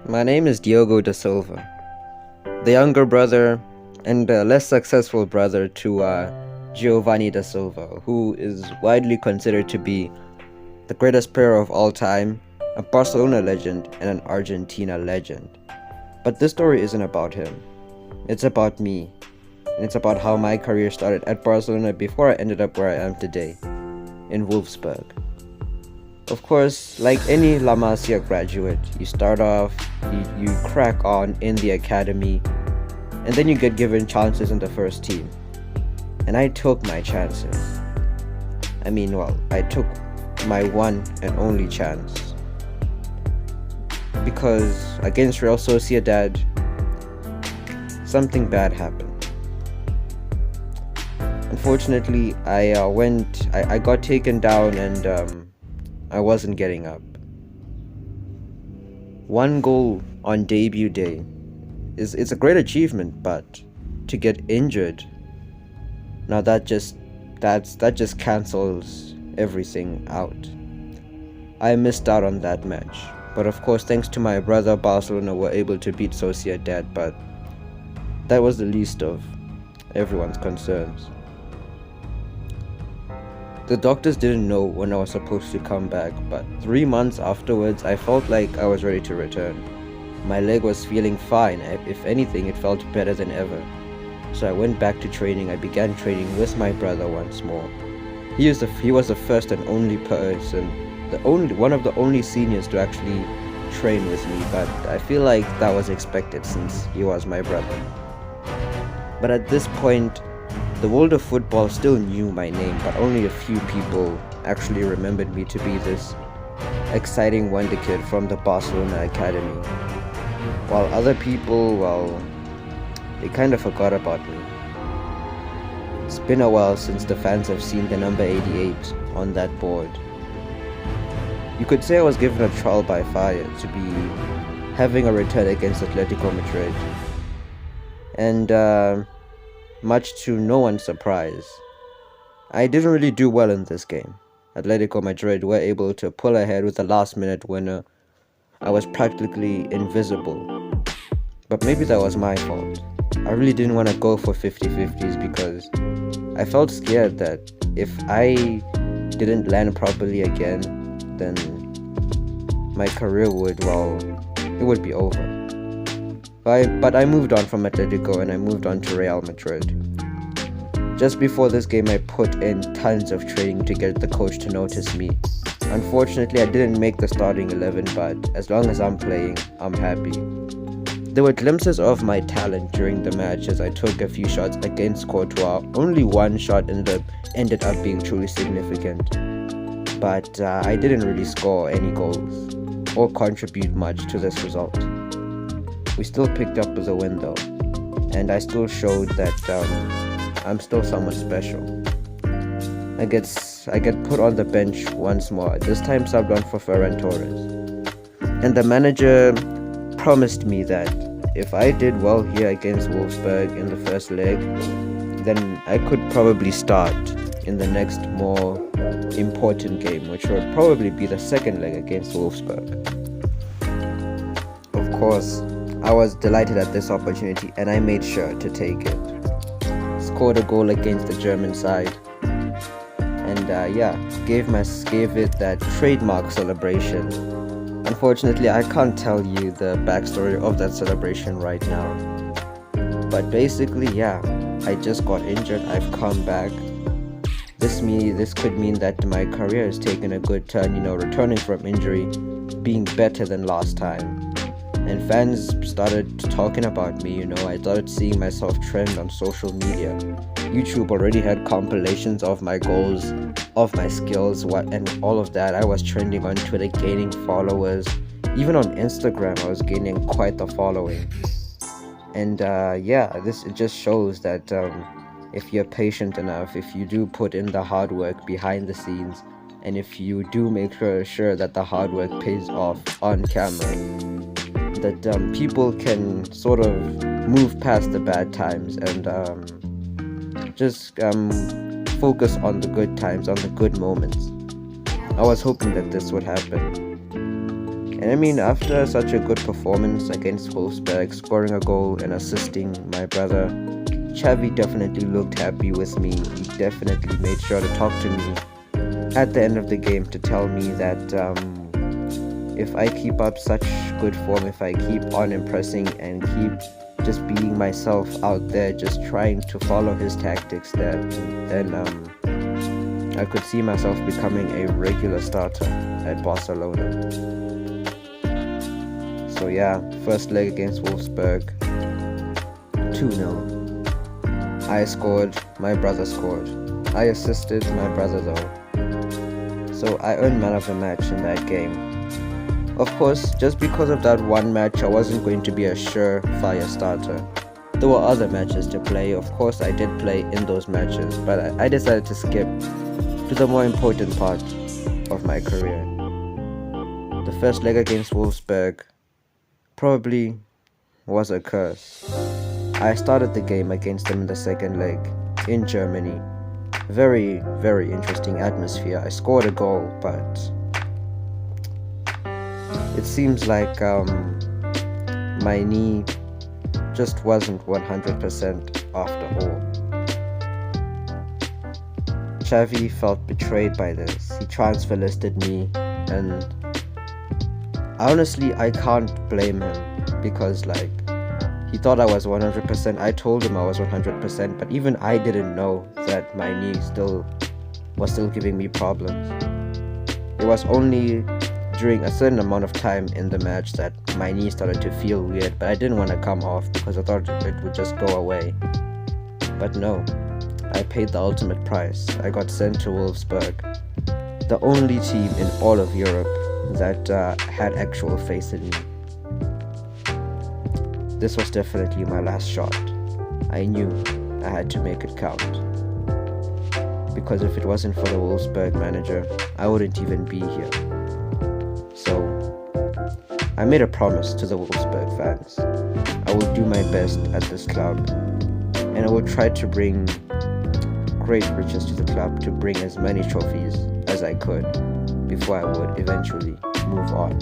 My name is Diogo Da Silva, the younger brother and less successful brother to Giovanni Da Silva, who is widely considered to be the greatest player of all time, a Barcelona legend, and an Argentina legend. But this story isn't about him. It's about me, and it's about how my career started at Barcelona before I ended up where I am today, in Wolfsburg. Of course, like any La Masia graduate, you start off, you crack on in the academy, and then you get given chances in the first team. And I took my chances. I took my one and only chance. Because against Real Sociedad, something bad happened. Unfortunately, I got taken down and I wasn't getting up. One goal on debut day it's a great achievement, but to get injured, now that just cancels everything out. I missed out on that match, but of course, thanks to my brother, Barcelona were able to beat Sociedad, but that was the least of everyone's concerns. The doctors didn't know when I was supposed to come back, but 3 months afterwards, I felt like I was ready to return. My leg was feeling fine. If anything, it felt better than ever. So I went back to training. I began training with my brother once more. He was the first and only person, one of the only seniors to actually train with me, but I feel like that was expected since he was my brother. But at this point, the world of football still knew my name, but only a few people actually remembered me to be this exciting wonderkid from the Barcelona Academy. While other people, they kind of forgot about me. It's been a while since the fans have seen the number 88 on that board. You could say I was given a trial by fire to be having a return against Atletico Madrid. And much to no one's surprise, I didn't really do well in this game. Atletico Madrid were able to pull ahead with a last-minute winner. I was practically invisible. But maybe that was my fault. I really didn't want to go for 50-50s because I felt scared that if I didn't land properly again, then my career would be over. But I moved on from Atletico and I moved on to Real Madrid. Just before this game, I put in tons of training to get the coach to notice me. Unfortunately, I didn't make the starting 11, but as long as I'm playing, I'm happy. There were glimpses of my talent during the match as I took a few shots against Courtois. Only one shot ended up being truly significant. But I didn't really score any goals or contribute much to this result. We still picked up the win though, and I still showed that I'm still someone special. I get put on the bench once more, this time subbed on for Ferran Torres. And the manager promised me that if I did well here against Wolfsburg in the first leg, then I could probably start in the next more important game, which would probably be the second leg against Wolfsburg. Of course, I was delighted at this opportunity and I made sure to take it. Scored a goal against the German side and gave it that trademark celebration. Unfortunately, I can't tell you the backstory of that celebration right now. But basically, I just got injured, I've come back. This could mean that my career has taken a good turn, returning from injury, being better than last time. And fans started talking about me, I started seeing myself trend on social media. YouTube already had compilations of my goals, of my skills, and all of that. I was trending on Twitter, gaining followers. Even on Instagram, I was gaining quite the following. And it just shows that if you're patient enough, if you do put in the hard work behind the scenes, and if you do make sure that the hard work pays off on camera, that people can sort of move past the bad times and just focus on the good times, on the good moments. I was hoping that this would happen. And I mean, after such a good performance against Wolfsburg, scoring a goal and assisting my brother, Xavi definitely looked happy with me. He definitely made sure to talk to me at the end of the game to tell me that if I keep up such good form, if I keep on impressing and keep just being myself out there, just trying to follow his tactics, then I could see myself becoming a regular starter at Barcelona. So yeah, first leg against Wolfsburg, 2-0. I scored, my brother scored. I assisted, my brother though. So I earned man of the match in that game. Of course, just because of that one match, I wasn't going to be a surefire starter. There were other matches to play. Of course, I did play in those matches, but I decided to skip to the more important part of my career. The first leg against Wolfsburg probably was a curse. I started the game against them in the second leg in Germany. Very, very interesting atmosphere. I scored a goal, but it seems like my knee just wasn't 100% after all. Xavi felt betrayed by this. He transfer listed me, and honestly, I can't blame him because he thought I was 100%. I told him I was 100%, but even I didn't know that my knee was still giving me problems. It was only during a certain amount of time in the match that my knee started to feel weird, but I didn't want to come off because I thought it would just go away. But no, I paid the ultimate price. I got sent to Wolfsburg, the only team in all of Europe that had actual faith in me. This was definitely my last shot. I knew I had to make it count. Because if it wasn't for the Wolfsburg manager, I wouldn't even be here. So, I made a promise to the Wolfsburg fans. I will do my best at this club, and I will try to bring great riches to the club, to bring as many trophies as I could before I would eventually move on.